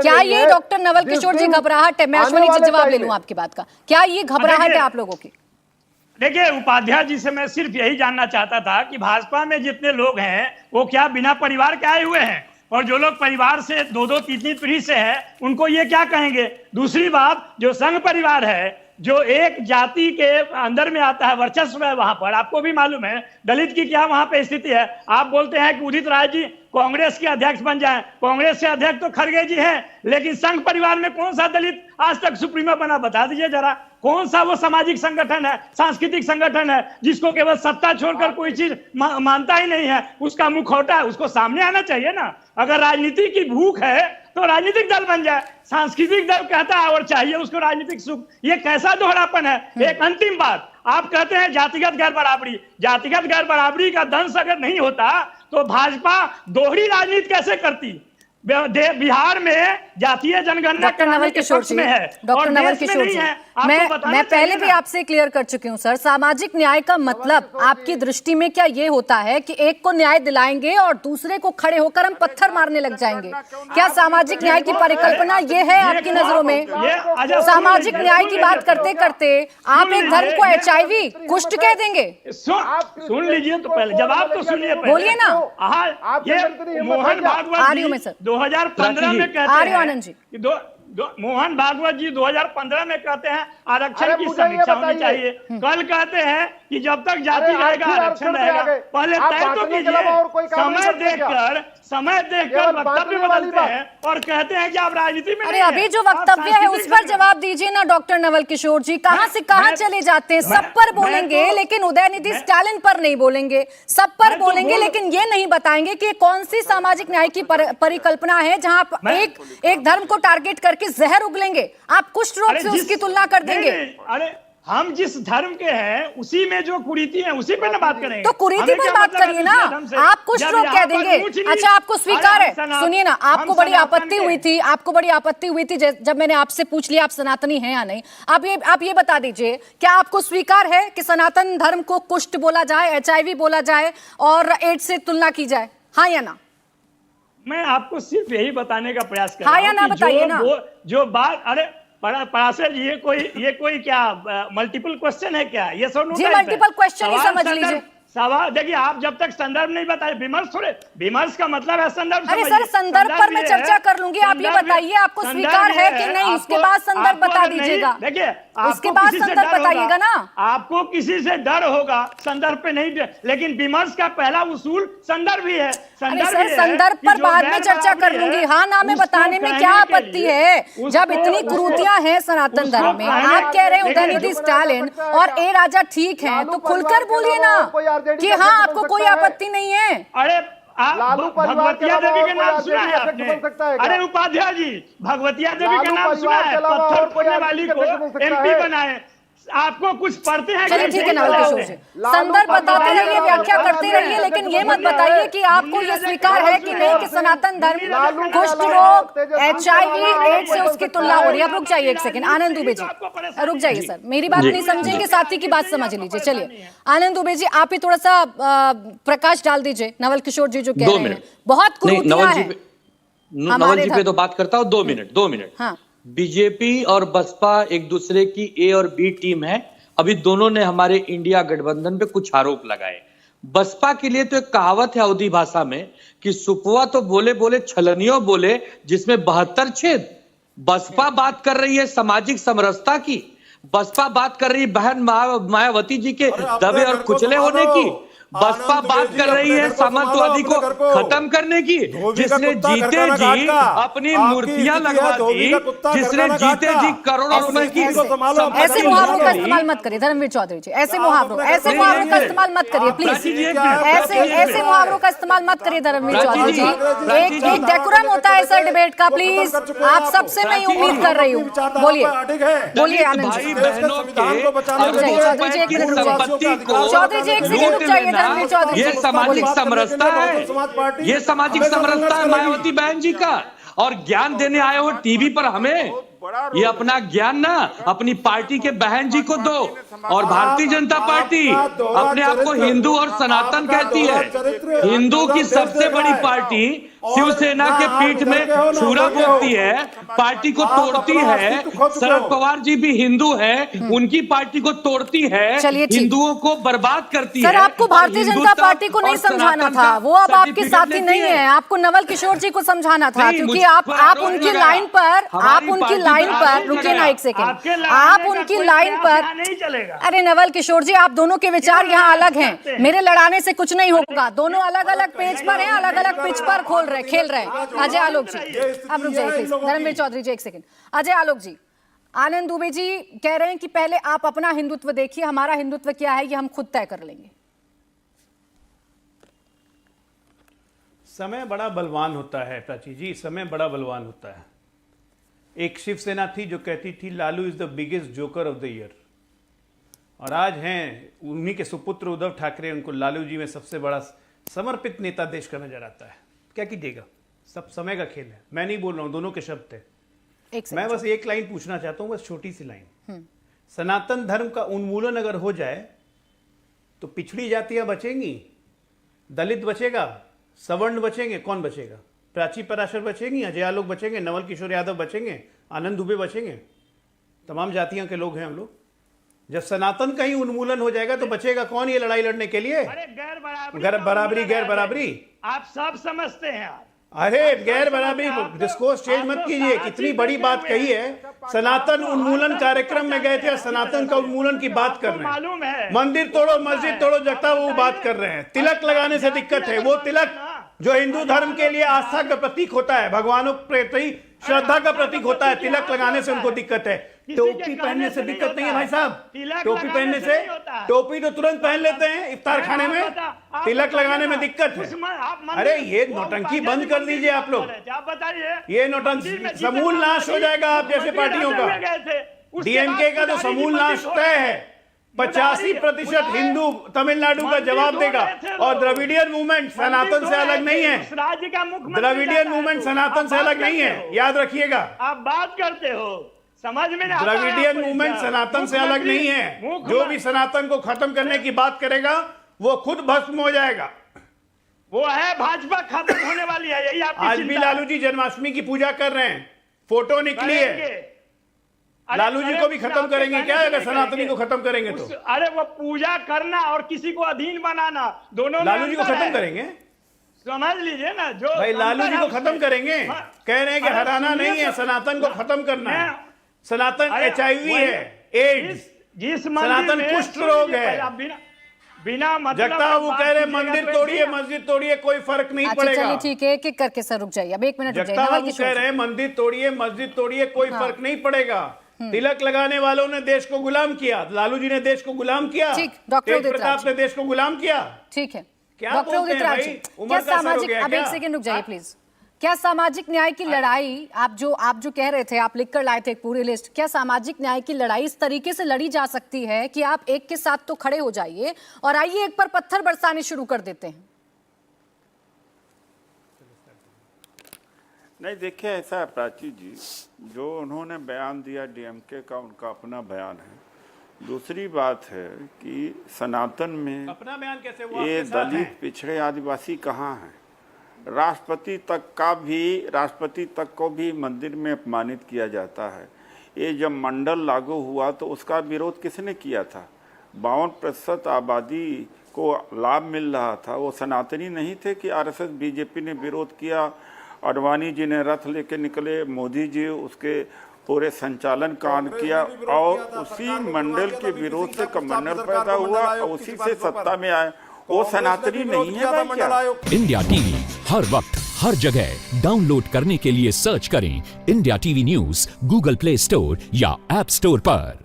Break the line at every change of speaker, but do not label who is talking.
क्या ये डॉक्टर नवल किशोर जी घबराहट है? मैं अश्विनी जी जवाब ले लूं आपकी बात का, क्या ये घबराहट है आप लोगों की?
देखिए, उपाध्याय जी से मैं सिर्फ यही जानना चाहता था कि भाजपा में जितने लोग हैं वो क्या बिना परिवार के आए हुए हैं, और जो लोग परिवार से दो दो तीन तीन पीढ़ी से है उनको ये क्या कहेंगे? दूसरी बात, जो संघ परिवार है, जो एक जाति के अंदर में आता है, वर्चस्व है वहां पर, आपको भी मालूम है दलित की क्या वहां पे स्थिति है। आप बोलते हैं कि उदित राय जी कांग्रेस के अध्यक्ष बन जाएं, कांग्रेस के अध्यक्ष तो खड़गे जी हैं, लेकिन संघ परिवार में कौन सा दलित आज तक सुप्रीमो बना? बता दीजिए जरा, कौन सा वो सामाजिक संगठन है, सांस्कृतिक संगठन है जिसको केवल सत्ता छोड़कर कोई चीज मानता ही नहीं है? उसका मुखौटा है, उसको सामने आना चाहिए ना। अगर राजनीति की भूख है तो राजनीतिक दल बन जाए, सांस्कृतिक दल कहता है और चाहिए उसको राजनीतिक सुख। ये कैसा दोहरापन है? एक अंतिम बात, आप कहते हैं जातिगत गैर बराबरी, जातिगत गैर बराबरी का दंश अगर नहीं होता तो भाजपा दोहरी राजनीति कैसे करती? बिहार में जातीय जनगणना
डॉक्टर नवल किशोर जी, डॉक्टर नवल किशोर जी, मैं पहले भी आपसे क्लियर कर चुकी हूं सर, सामाजिक न्याय का मतलब आपकी दृष्टि में क्या ये होता है कि एक को न्याय दिलाएंगे और दूसरे को खड़े होकर हम पत्थर मारने लग जाएंगे? क्या सामाजिक न्याय की परिकल्पना ये है आपकी नजरों में? सामाजिक न्याय की बात करते करते आप एक धर्म को HIV कुष्ठ कह देंगे?
सुन लीजिए तो पहले, जवाब तो सुनिए,
बोलिए ना।
ये मोहन भागवत जी 2015 में कहते हैं
आनंद जी,
मोहन भागवत जी 2015 में कहते हैं आरक्षण की समीक्षा होनी चाहिए। कल कहते हैं कि जब तक जाति रहेगा आरक्षण रहेगा। पहले तय तो कीजिए। समय देखकर वक्तव्य बदलते हैं और कहते हैं कि आप राजनीति में।
अरे अभी जो वक्तव्य है उस पर जवाब दीजिए ना डॉक्टर नवल किशोर जी, कहां से कहां चले जाते हैं? सब पर बोलेंगे लेकिन उदयनिधि स्टालिन पर नहीं बोलेंगे, सब पर बोलेंगे लेकिन ये नहीं बताएंगे कि कौन सी सामाजिक न्याय की परिकल्पना है जहां आप एक धर्म को टारगेट करके जहर उगलेंगे, आप कुष्ठ रोग से उसकी तुलना कर देंगे।
अरे हम जिस धर्म के हैं उसी में जो कुरीति है उसी पे ना बात करेंगे।
तो कुरीति पर बात करिए ना, आप कुष्ठ रोग कह देंगे। अच्छा, आपको स्वीकार है? सुनिए ना, आपको बड़ी आपत्ति हुई थी, आपको बड़ी आपत्ति हुई थी जब मैंने आपसे पूछ लिया आप सनातनी हैं या नहीं। आप ये बता दीजिए, क्या आपको स्वीकार है कि सनातन धर्म को कुष्ठ बोला जाए, HIV बोला जाए और एड्स से तुलना की जाए, हाँ या ना?
मैं आपको सिर्फ यही बताने का प्रयास कर रहा
हूं, हाँ या ना बताइए ना।
जो बात, अरे पराशर जी, ये कोई क्या मल्टीपल क्वेश्चन है क्या? ये सब
जी मल्टीपल क्वेश्चन ही समझ लीजिए।
सवाल देखिए, आप जब तक संदर्भ नहीं बताए, विमर्श थोड़े, विमर्श का मतलब है संदर्भ।
अरे सर, संदर्भ पर मैं चर्चा कर लूंगी, आप ये बताइए आपको स्वीकार है कि नहीं, उसके बाद संदर्भ बता दीजिएगा।
देखिए,
उसके बाद संदर्भ बताइएगा ना।
आपको किसी से डर होगा, संदर्भ पे नहीं, लेकिन विमर्श का पहला उसूल संदर्भ ही है।
संदर्भ पर बाद में चर्चा कर लूंगी, हाँ ना में बताने में क्या आपत्ति है? जब इतनी कुरीतियां हैं सनातन धर्म में, आप कह रहे हैं उदयनिधि स्टालिन और ए राजा ठीक है, तो खुलकर बोलिए ना कि हाँ आपको कोई आपत्ति नहीं है।
अरे भगवतिया देवी का नाम सुना है आपने? अरे उपाध्याय जी, भगवतिया देवी का नाम सुना है? पत्थर फोड़ने वाली को MP बनाए। आपको कुछ पढ़ते हैं?
चलिए ठीक है नवल किशोर जी, संदर्भ बताते रहिए, व्याख्या करते रहिए, लेकिन ये मत बताइए कि आपको ये स्वीकार है कि नहीं कि सनातन धर्म कुष्ठ रोग, HIV, एड्स से उसकी तुलना हो रही है। आप रुक जाइए एक सेकंड, आनंद दुबे जी रुक जाइए सर, मेरी बात नहीं समझेंगे, साथी की बात समझ लीजिए। चलिए आनंद दुबे जी, आप ही थोड़ा सा प्रकाश डाल दीजिए नवल किशोर जी जो कह रहे हैं। बहुत कुरीतियां हैं।
नवल जी पे तो बात करता हूँ, 2 मिनट।
हाँ,
बीजेपी और बसपा एक दूसरे की A और B टीम है। अभी दोनों ने हमारे इंडिया गठबंधन पे कुछ आरोप लगाए। बसपा के लिए तो एक कहावत है अवधी भाषा में कि सुपवा तो बोले बोले छलनियों बोले जिसमें 72 छेद। बसपा बात कर रही है सामाजिक समरसता की, बसपा बात कर रही है बहन मायावती जी के दबे और कुचले होने की, बसपा बात कर रही है सामंतवादी को खत्म करने की, जिसने जीते जी अपनी मूर्तियां लगवा दी, जिसने जीते जी करोड़ों रुपए की।
ऐसे मुहावरों का इस्तेमाल मत करिए धर्मवीर चौधरी जी, ऐसे मुहावरों का इस्तेमाल मत करिए प्लीज, ऐसे मुहावरों का इस्तेमाल मत करिए धर्मवीर चौधरी जी। एक डेकोरम होता है सर डिबेट का, प्लीज आप सबसे मैं उम्मीद कर रही हूँ। बोलिए आनंद जी। चौधरी जी एक मिनट रुक जाइए।
ये सामाजिक समरसता है, ये सामाजिक समरसता है मायावती बहन जी का। और ज्ञान देने आए हो टीवी पर हमें, ये अपना ज्ञान ना अपनी पार्टी के बहन जी को दो। और भारतीय जनता पार्टी अपने आप को हिंदू और सनातन कहती है। हिंदू की सबसे बड़ी पार्टी शिवसेना के पीठ में छुरा घोंपती है, पार्टी को तोड़ती है। शरद पवार जी भी हिंदू हैं, उनकी पार्टी को तोड़ती है,
चलिए ठीक।
हिंदुओं को बर्बाद करती है।
सर, आपको भारतीय जनता पार्टी को नहीं समझाना था, वो अब आपके
सर्टिफिकेट
साथी नहीं
लेती
है, आपको नवल किशोर जी को समझाना था,
नहीं,
क्योंकि
मुझ
आप
पर
आप
आरोप
उनकी
लगाया।
लाइन पर
हमारी
आप उनकी
पार्टी
लाइन
पर
पर
आरोप
रुकिए ना
लगाया।
एक सेकंड,
आपके
आप
लड़ाने का
उनकी
कोई
लाइन
प्रयास
पर
यहाँ नहीं चलेगा।
अरे नवल किशोर जी, आप दोनों के विचार यहाँ अलग हैं, मेरे लड़ाने से कुछ नहीं होगा, दोनों अलग अलग पेज पर हैं, अलग अलग पिच पर खेल रहे हैं। अजय आलोक जी, अब रुक जाइए प्लीज। धर्मवीर चौधरी जी एक सेकंड। अजय आलोक जी, आनंद दुबे जी कह रहे हैं कि पहले आप अपना हिंदुत्व देखिए, हमारा हिंदुत्व क्या है ये हम खुद तय कर लेंगे।
समय बड़ा बलवान होता है प्राची जी, समय बड़ा बलवान होता है। एक शिवसेना थी जो कहती थी Lalu is the biggest joker of the year, और आज हैं उन्हीं के सुपुत्र उद्धव ठाकरे, उनको लालू जी में सबसे बड़ा समर्पित नेता देश का नजर आता है। क्या कीजिएगा, सब समय का खेल है। मैं नहीं बोल रहा हूं, दोनों के शब्द थे। मैं बस एक लाइन पूछना चाहता हूं, बस छोटी सी लाइन। सनातन धर्म का उन्मूलन अगर हो जाए तो पिछड़ी जातियां बचेंगी, दलित बचेगा, सवर्ण बचेंगे, कौन बचेगा? प्राची पराशर बचेंगी, अजय आलोक बचेंगे, नवल किशोर यादव बचेंगे, आनंद दुबे बचेंगे, तमाम जातियों के लोग हैं हम लोग। जब सनातन का ही उन्मूलन हो जाएगा तो बचेगा कौन ये लड़ाई लड़ने के लिए?
अरे
गैर बराबरी
आप सब समझते हैं आप।
अरे गैर बराबरी डिस्कोर्स चेंज मत कीजिए, कितनी बड़ी बात कही है। सनातन उन्मूलन कार्यक्रम में गए थे, सनातन का उन्मूलन की बात कर रहे हैं।
मालूम है,
मंदिर तोड़ो, मस्जिद तोड़ो, जगता वो बात कर रहे हैं। तिलक लगाने से दिक्कत है, वो तिलक जो हिंदू धर्म के लिए आस्था का प्रतीक होता है, भगवानों के प्रति श्रद्धा का प्रतीक होता है, तिलक लगाने से उनको दिक्कत है। टोपी पहनने से दिक्कत नहीं है भाई साहब, टोपी पहनने से, टोपी तो तुरंत पहन लेते हैं इफ्तार खाने में, तिलक लगाने में दिक्कत है। अरे ये नौटंकी बंद कर दीजिए आप लोग, ये नौटंकी समूल नाश हो जाएगा आप जैसे पार्टियों का। डीएमके का तो समूल नाश तय है। 85% हिंदू तमिलनाडु का जवाब देगा, और द्रविडियन मूवमेंट सनातन से अलग नहीं है।
राज्य का मुख्यमंत्री
द्रविडियन मूवमेंट सनातन से अलग नहीं है, याद रखिएगा।
आप बात करते हो, समझ में नहीं आता है
द्रविडियन
आपको
मूवमेंट
इसका।
सनातन से अलग नहीं है। जो भी सनातन को खत्म करने की बात करेगा वो खुद भस्म हो जाएगा।
वो है भाजपा खत्म होने वाली है, यही आपकी
आज भी
चिंता है।
लालू जी जन्माष्टमी की पूजा कर रहे हैं, फोटो निकली है।
करेंगे।
लालू जी को भी खत्म
आपके
करेंगे
कहने
क्या
से
अगर
नहीं
सनातनी
करेंगे।
को खत्म करेंगे तो?
अरे वो पूजा करना और किसी को अधीन बनाना, दोनों में
लालू जी को
अंतर
खत्म
है।
करेंगे
समझ लीजिए ना, जो
भाई, लालू
अंतर
जी
है
को
उसमें।
खत्म करेंगे।
हाँ।
कह रहे हैं कि
अरे
हराना
सुनिए
नहीं है,
तो-
सनातन को खत्म करना है। सनातन
अरे
HIV
वही-
है, एड्स,
जिस मंदिर
सनातन
में-
कुष्ठ रोग
सुनिए
है।
पहले आप बिना मतलब
जगता
का
वो
बात
कह रहे
कीजिएगा
मंदिर
तो
तोड़िए,
ऐसे-
मस्जिद तोड़िए, कोई फर्क नहीं
अच्छा
पड़ेगा।
चलिए ठीक है, एक एक करके सर रुक जाइए, अब एक मिनट रुक जाइए।
जगता
नवल
बाबू
किशोर
कह
जी।
रहे हैं मंदिर तोड़िए, मस्जिद तोड़िए, कोई फर्क नहीं पड़ेगा। तिलक लगाने वालों ने देश को गुलाम किया, लालू जी ने देश को गुलाम किया,
ठीक, डॉक्टर
तेज
उदित
प्रताप
राज।
ने देश को गुलाम किया।
ठीक है,
क्या
डॉक्टर
बोलते
उदित
हैं
राज
भाई?
जी,
उम्र
क्या
का असर हो
सामाजिक,
गया
अब
क्या?
एक सेकंड रुक जाइए प्लीज। क्या सामाजिक न्याय की लड़ाई आप जो कह रहे थे, आप लिखकर लाए थे एक पूरी लिस्ट, क्या सामाजिक न्याय की लड़ाई इस तरीके से लड़ी जा सकती है कि आप एक के साथ तो खड़े हो जाइए और आइए एक पर पत्थर बरसाने शुरू कर देते हैं?
नहीं, देखिए ऐसा है प्राची जी, जो उन्होंने बयान दिया डीएमके का, उनका अपना बयान है। दूसरी बात है कि सनातन में
अपना बयान कैसे हुआ?
ये
आपके साथ
दलित
हैं।
पिछड़े आदिवासी कहाँ हैं? राष्ट्रपति तक को भी मंदिर में अपमानित किया जाता है। ये जब मंडल लागू हुआ तो उसका विरोध किसने किया था? 52% आबादी को लाभ मिल रहा था, वो सनातनी नहीं थे कि आरएसएस बीजेपी ने विरोध किया, अडवाणी जी ने रथ लेके निकले, मोदी जी उसके पूरे संचालन कांड किया, और उसी मंडल के विरोध से कमंडल पैदा हुआ और उसी से सत्ता में आए। वो सनातनी नहीं है भाई क्या?
इंडिया टीवी हर वक्त हर जगह डाउनलोड करने के लिए सर्च करें India TV news Google play store या ऐप स्टोर पर।